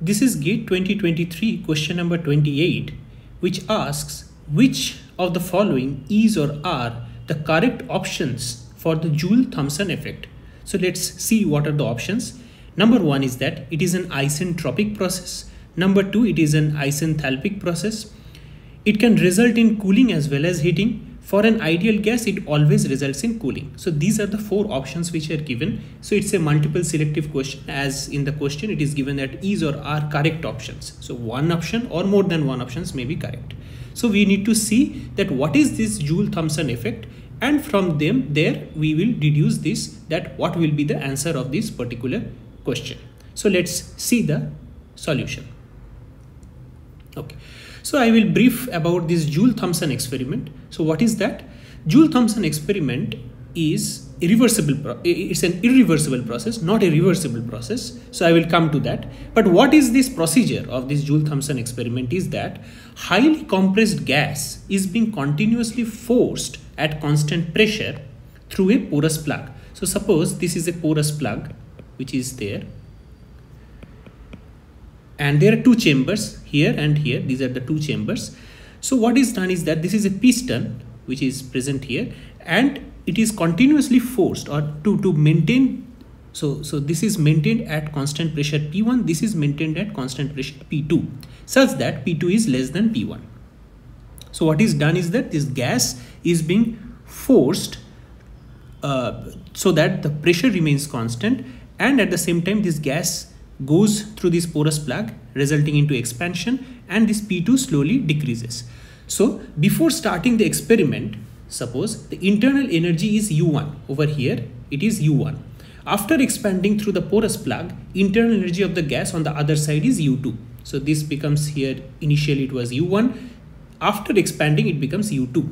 This is GATE 2023 question number 28, which asks which of the following is or are the correct options for the Joule-Thomson effect. So let's see what are the options. Number one is that it is an isentropic process. Number two, it is an isenthalpic process. It can result in cooling as well as heating. For an ideal gas, it always results in cooling. So these are the four options which are given. So it's a multiple selective question, as in the question it is given that is or are correct options. So one option or more than one options may be correct. So we need to see that what is this Joule-Thomson effect, and from there we will deduce this, that what will be the answer of this particular question. So let's see the solution. Okay. So I will brief about this Joule-Thomson experiment. So what is that? Joule-Thomson experiment is irreversible. It's an irreversible process, not a reversible process. So I will come to that. But what is this procedure of this Joule-Thomson experiment is that highly compressed gas is being continuously forced at constant pressure through a porous plug. So suppose this is a porous plug which is there. And there are two chambers here and here. These are the two chambers. So what is done is that this is a piston which is present here, and it is continuously forced or to maintain. So this is maintained at constant pressure P1. This is maintained at constant pressure P2, such that P2 is less than P1. So what is done is that this gas is being forced so that the pressure remains constant, and at the same time this gas goes through this porous plug, resulting into expansion, and this P2 slowly decreases. So before starting the experiment, suppose the internal energy is U1. Over here it is U1. After expanding through the porous plug, internal energy of the gas on the other side is U2. So this becomes here, initially it was U1. After expanding it becomes U2.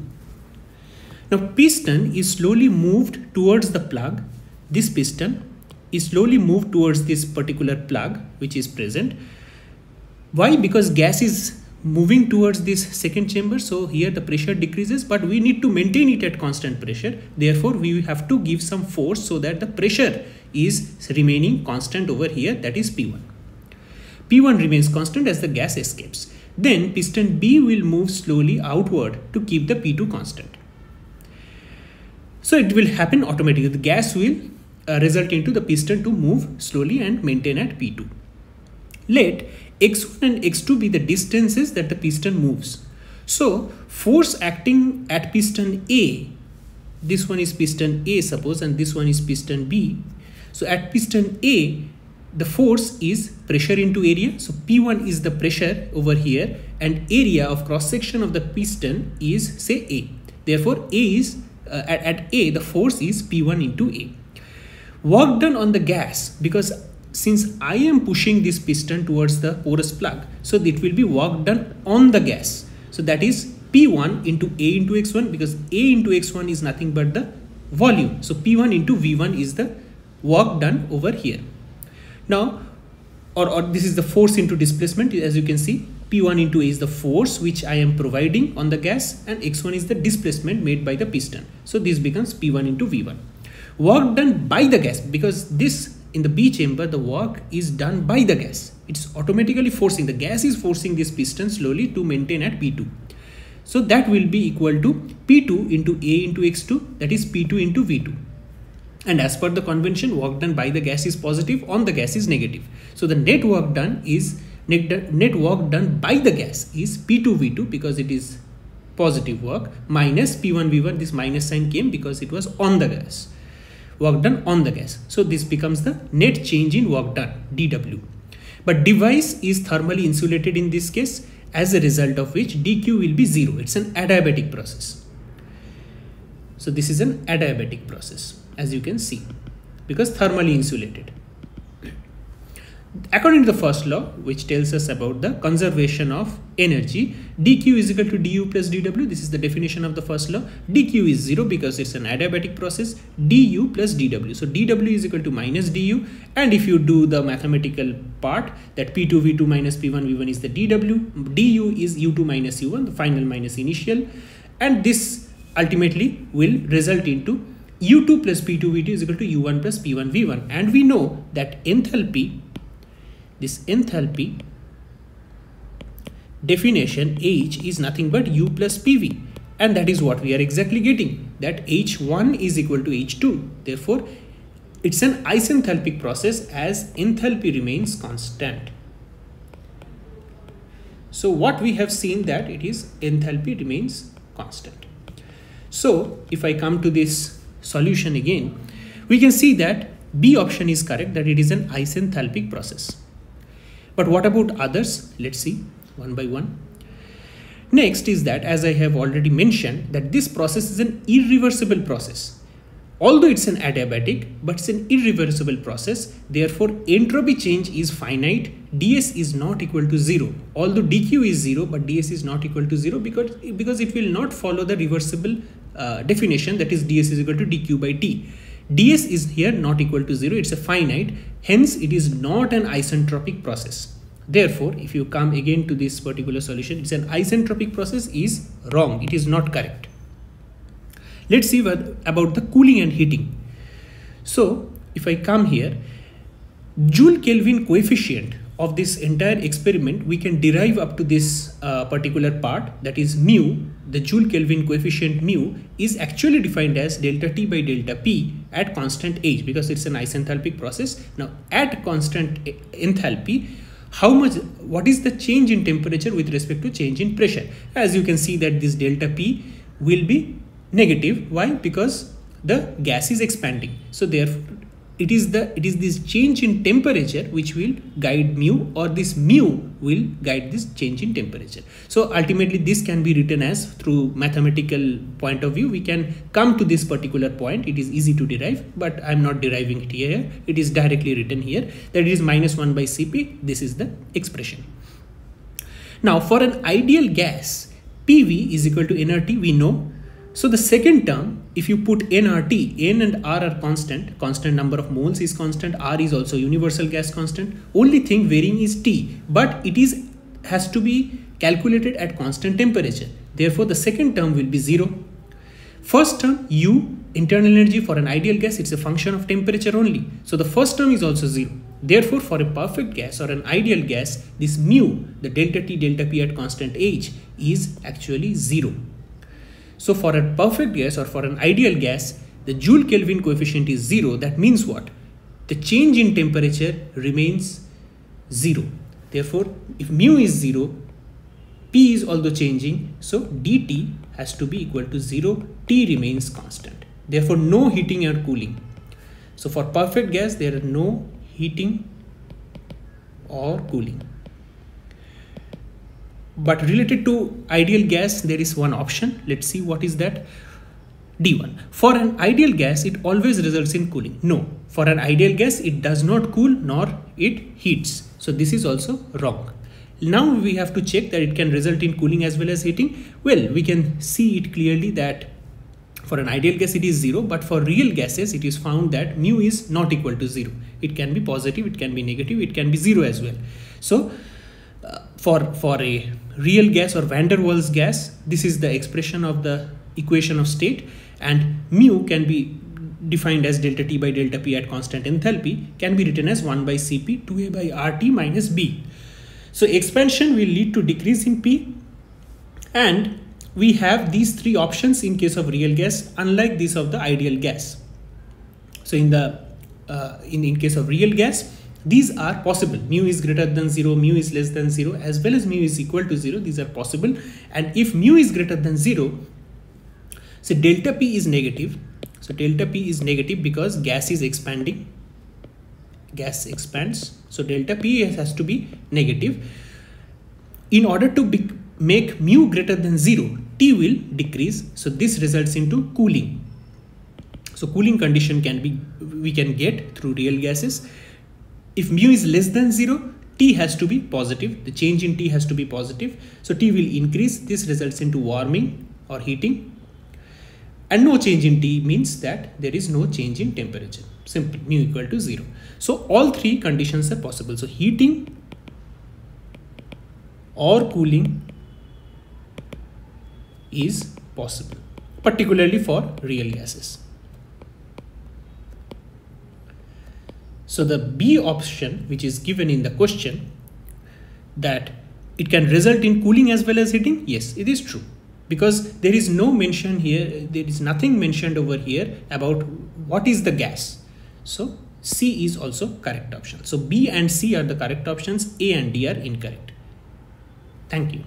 Now piston is slowly moved towards the plug. This piston is slowly moved towards this particular plug which is present. Why? Because gas is moving towards this second chamber, so here the pressure decreases, but we need to maintain it at constant pressure. Therefore we have to give some force so that the pressure is remaining constant over here, that is P1. P1 remains constant as the gas escapes. Then piston B will move slowly outward to keep the P2 constant. So it will happen automatically. The gas will result into the piston to move slowly and maintain at P2. Let x1 and x2 be the distances that the piston moves. So force acting at piston A, this one is piston A suppose, and this one is piston B. So at piston A, the force is pressure into area. So P1 is the pressure over here, and area of cross section of the piston is, say, A. Therefore A is at A, the force is P1 into A. Work done on the gas, because since I am pushing this piston towards the porous plug, so it will be work done on the gas. So that is P1 into A into X1, because A into X1 is nothing but the volume. So P1 into V1 is the work done over here. Now, or this is the force into displacement. As you can see, P1 into A is the force which I am providing on the gas, and X1 is the displacement made by the piston. So this becomes P1 into V1. Work done by the gas, because this in the B chamber, the work is done by the gas. It's automatically forcing, the gas is forcing this piston slowly to maintain at P2. So that will be equal to P2 into A into X2, that is P2 into V2. And as per the convention, work done by the gas is positive, on the gas is negative. So the net work done by the gas is P2 V2, because it is positive work, minus P1 V1. This minus sign came because it was on the gas. Work done on the gas. So this becomes the net change in work done, dW. But device is thermally insulated in this case, as a result of which dQ will be 0. It's an adiabatic process. So this is an adiabatic process, as you can see, because thermally insulated. According to the first law, which tells us about the conservation of energy, dQ is equal to du plus dW. This is the definition of the first law. dQ is 0 because it's an adiabatic process. du plus dW. So dW is equal to minus du. And if you do the mathematical part, that P2 V2 minus P1 V1 is the dW. du is U2 minus U1, the final minus initial. And this ultimately will result into U2 plus P2 V2 is equal to U1 plus P1 V1. And we know that enthalpy this enthalpy definition H is nothing but U plus PV, and that is what we are exactly getting, that H1 is equal to H2. Therefore, it's an isenthalpic process as enthalpy remains constant. So what we have seen that it is enthalpy remains constant. So if I come to this solution again, we can see that B option is correct, that it is an isenthalpic process. But what about others? Let's see one by one. Next is that, as I have already mentioned, that this process is an irreversible process. Although it's an adiabatic, but it's an irreversible process. Therefore, entropy change is finite. ds is not equal to 0. Although dq is 0, but ds is not equal to 0 because it will not follow the reversible definition, that is ds is equal to dq by t. ds is here not equal to 0. It's a finite. Hence, it is not an isentropic process. Therefore, if you come again to this particular solution, it's an isentropic process is wrong. It is not correct. Let's see about the cooling and heating. So if I come here, Joule Kelvin coefficient of this entire experiment, we can derive up to this particular part, that is mu. The Joule Kelvin coefficient mu is actually defined as delta T by delta P at constant H, because it's an isenthalpic process. Now at constant enthalpy, what is the change in temperature with respect to change in pressure? As you can see that this delta P will be negative. Why? Because the gas is expanding. So therefore it is this change in temperature which will guide mu, or this mu will guide this change in temperature. So ultimately this can be written as, through mathematical point of view, we can come to this particular point. It is easy to derive, but I'm not deriving it here. It is directly written here, that it is minus 1 by Cp. This is the expression. Now for an ideal gas, PV is equal to nRT, we know. So the second term, if you put nRT, N and R are constant number of moles is constant, R is also universal gas constant. Only thing varying is T, but it has to be calculated at constant temperature. Therefore, the second term will be 0. First term, U, internal energy for an ideal gas, it's a function of temperature only. So the first term is also 0. Therefore, for a perfect gas or an ideal gas, this mu, the delta T, delta P at constant H, is actually 0. So for a perfect gas or for an ideal gas, the Joule Kelvin coefficient is 0. That means what? The change in temperature remains 0. Therefore, if mu is 0, P is also changing. So dt has to be equal to 0. T remains constant. Therefore, no heating or cooling. So for perfect gas, there are no heating or cooling. But related to ideal gas, there is one option. Let's see what is that. D1. For an ideal gas, it always results in cooling. No, for an ideal gas, it does not cool nor it heats. So this is also wrong. Now we have to check that it can result in cooling as well as heating. Well, we can see it clearly that for an ideal gas, it is 0. But for real gases, it is found that mu is not equal to 0. It can be positive, it can be negative, it can be 0 as well. So for a real gas or van der Waals gas, this is the expression of the equation of state, and mu can be defined as delta T by delta P at constant enthalpy, can be written as 1 by Cp 2A by RT minus B. So expansion will lead to decrease in P, and we have these three options in case of real gas, unlike this of the ideal gas. So in case of real gas, these are possible. Mu is greater than 0, mu is less than 0, as well as mu is equal to 0. These are possible. And if mu is greater than 0, so delta P is negative. So delta P is negative because gas is expanding. Gas expands. So delta P has to be negative. In order to make mu greater than 0, T will decrease. So this results into cooling. So cooling condition we can get through real gases. If mu is less than 0, T has to be positive. The change in T has to be positive. So T will increase. This results into warming or heating. And no change in T means that there is no change in temperature. Simple, mu equal to 0. So all three conditions are possible. So heating or cooling is possible, particularly for real gases. So the B option, which is given in the question, that it can result in cooling as well as heating, yes, it is true, because there is no mention here, there is nothing mentioned over here about what is the gas. So C is also correct option. So B and C are the correct options, A and D are incorrect. Thank you.